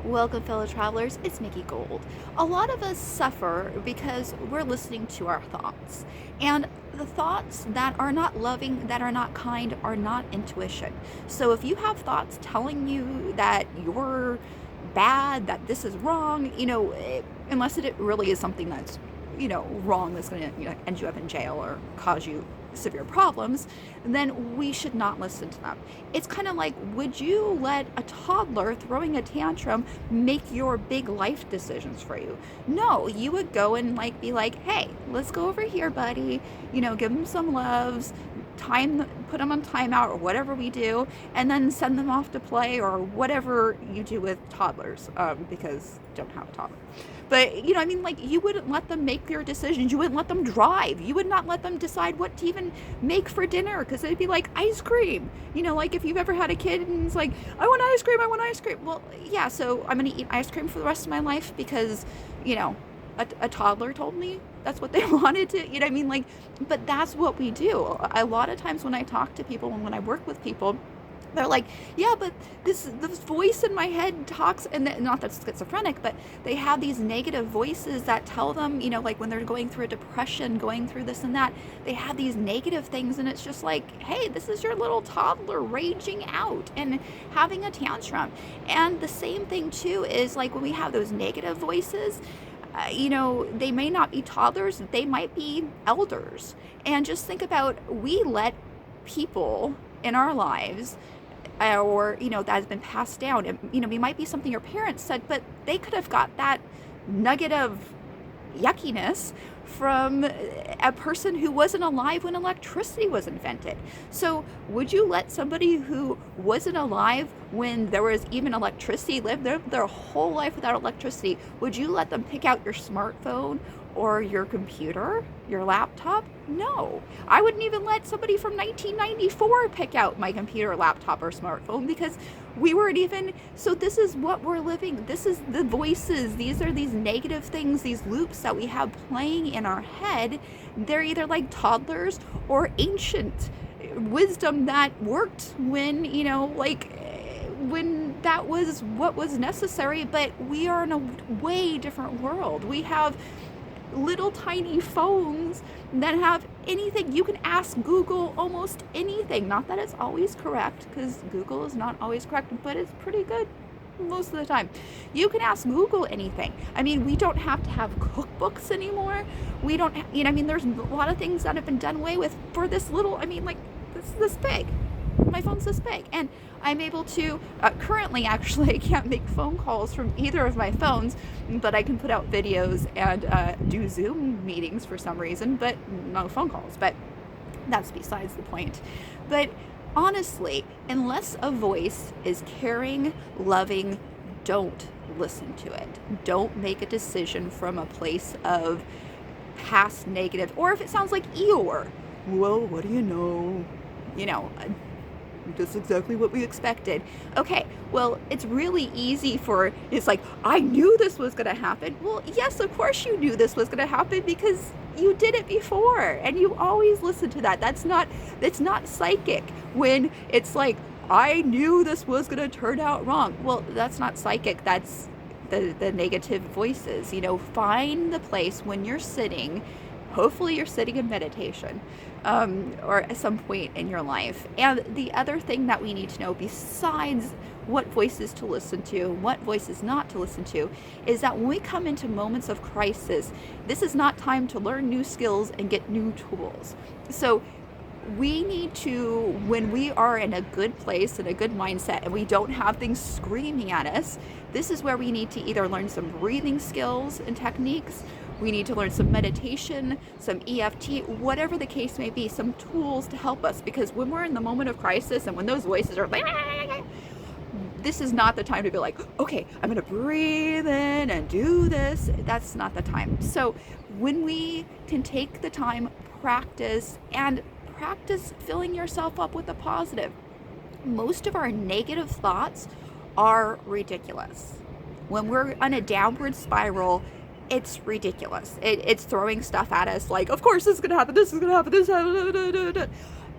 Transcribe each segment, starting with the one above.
Welcome, fellow travelers. It's Mickey Gold. A lot of us suffer because we're listening to our thoughts. And the thoughts that are not loving, that are not kind, are not intuition. So if you have thoughts telling you that you're bad, that this is wrong, unless it really is something that's, wrong, that's going to, end you up in jail or cause you severe problems, then we should not listen to them. It's kind of like, would you let a toddler throwing a tantrum make your big life decisions for you? No, you would go and be like, hey, let's go over here, buddy. Give them some loves, put them on timeout or whatever we do, and then send them off to play or whatever you do with toddlers, because don't have a toddler. But, you wouldn't let them make their decisions. You wouldn't let them drive. You would not let them decide what to even make for dinner, because they'd be like, ice cream. If you've ever had a kid and it's like, I want ice cream, I want ice cream. Well, yeah, so I'm going to eat ice cream for the rest of my life because, a toddler told me that's what they wanted to, but that's what we do. A lot of times when I talk to people and when I work with people, they're like, yeah, but this voice in my head talks, and not that schizophrenic, but they have these negative voices that tell them, when they're going through a depression, going through this and that, they have these negative things, and it's just like, hey, this is your little toddler raging out and having a tantrum. And the same thing too is like when we have those negative voices, they may not be toddlers, they might be elders. And just think about, we let people in our lives, or that has been passed down. It might be something your parents said, but they could have got that nugget of yuckiness from a person who wasn't alive when electricity was invented. So would you let somebody who wasn't alive when there was even electricity, live their whole life without electricity, would you let them pick out your smartphone or your computer, your laptop? No. I wouldn't even let somebody from 1994 pick out my computer, laptop, or smartphone, because we weren't even, so this is what we're living. This is the voices. These are these negative things, these loops that we have playing in our head. They're either like toddlers or ancient wisdom that worked when, when that was what was necessary, but we are in a way different world. We have little tiny phones that have anything. You can ask Google almost anything. Not that it's always correct, because Google is not always correct, but it's pretty good most of the time. You can ask Google anything. We don't have to have cookbooks anymore. We don't, there's a lot of things that have been done away with for this little, this is this big. My phone's this big, and I'm able to, currently actually I can't make phone calls from either of my phones, but I can put out videos and do Zoom meetings for some reason, but no phone calls. But that's besides the point. But honestly, unless a voice is caring, loving, don't listen to it. Don't make a decision from a place of past negative, or if it sounds like Eeyore, well, what do you know? Just exactly what we expected. Okay, well, it's really easy it's like, I knew this was going to happen. Well, yes, of course you knew this was going to happen, because you did it before, and you always listen to that. It's not psychic when it's like, I knew this was going to turn out wrong. Well, that's not psychic. That's the negative voices. Find the place when you're sitting. Hopefully you're sitting in meditation, or at some point in your life. And the other thing that we need to know, besides what voices to listen to, what voices not to listen to, is that when we come into moments of crisis, this is not time to learn new skills and get new tools. So we need to, when we are in a good place and a good mindset and we don't have things screaming at us, this is where we need to either learn some breathing skills and techniques. We need to learn some meditation, some EFT, whatever the case may be, some tools to help us. Because when we're in the moment of crisis and when those voices are like, this is not the time to be like, okay, I'm going to breathe in and do this. That's not the time. So when we can take the time, practice filling yourself up with the positive. Most of our negative thoughts are ridiculous. When we're on a downward spiral, it's ridiculous. It's throwing stuff at us like, of course this is going to happen, this is going to happen, this is going to happen.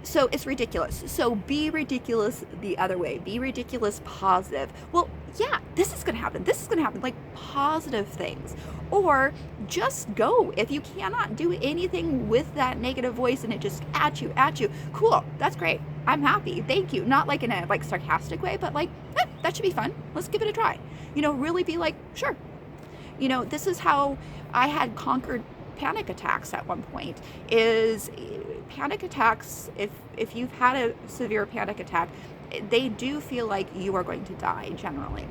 So it's ridiculous. So be ridiculous the other way. Be ridiculous positive. Well, yeah, this is going to happen. This to happen? Like positive things. Or just go. If you cannot do anything with that negative voice and it just at you, cool, that's great. I'm happy. Thank you. Not like in a like sarcastic way, but like, that should be fun. Let's give it a try. Really be like, sure. This is how I had conquered panic attacks at one point. Is panic attacks, if you've had a severe panic attack, they do feel like you are going to die generally.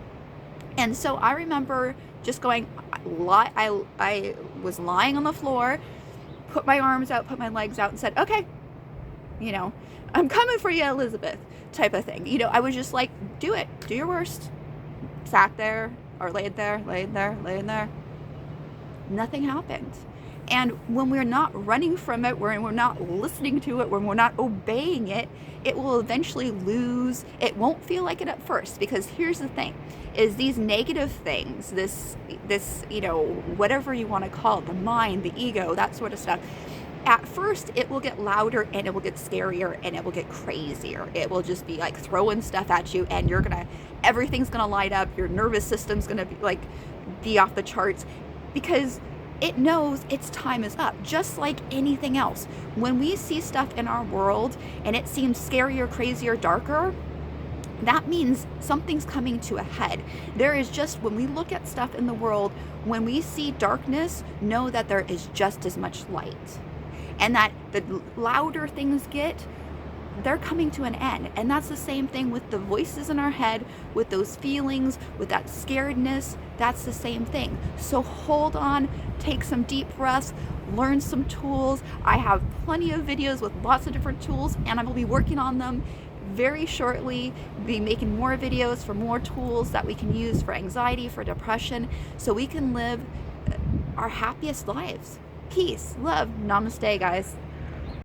And so I remember just going, I was lying on the floor, put my arms out, put my legs out, and said, okay, I'm coming for you, Elizabeth, type of thing. I was just like, do it, do your worst. Sat there, or laid there. Nothing happened. And when we're not running from it, when we're not listening to it, when we're not obeying it, it will eventually lose. It won't feel like it at first, because here's the thing, is these negative things, this, whatever you want to call it, the mind, the ego, that sort of stuff, at first it will get louder and it will get scarier and it will get crazier. It will just be like throwing stuff at you, and everything's gonna light up. Your nervous system's gonna be off the charts, because it knows its time is up, just like anything else. When we see stuff in our world and it seems scarier, crazier, darker, that means something's coming to a head. There is just, when we look at stuff in the world, when we see darkness, know that there is just as much light. And that the louder things get, they're coming to an end. And that's the same thing with the voices in our head, with those feelings, with that scaredness. That's the same thing. So hold on, take some deep breaths, learn some tools. I have plenty of videos with lots of different tools, and I will be working on them very shortly. Be making more videos for more tools that we can use for anxiety, for depression, so we can live our happiest lives. Peace, love, namaste, guys.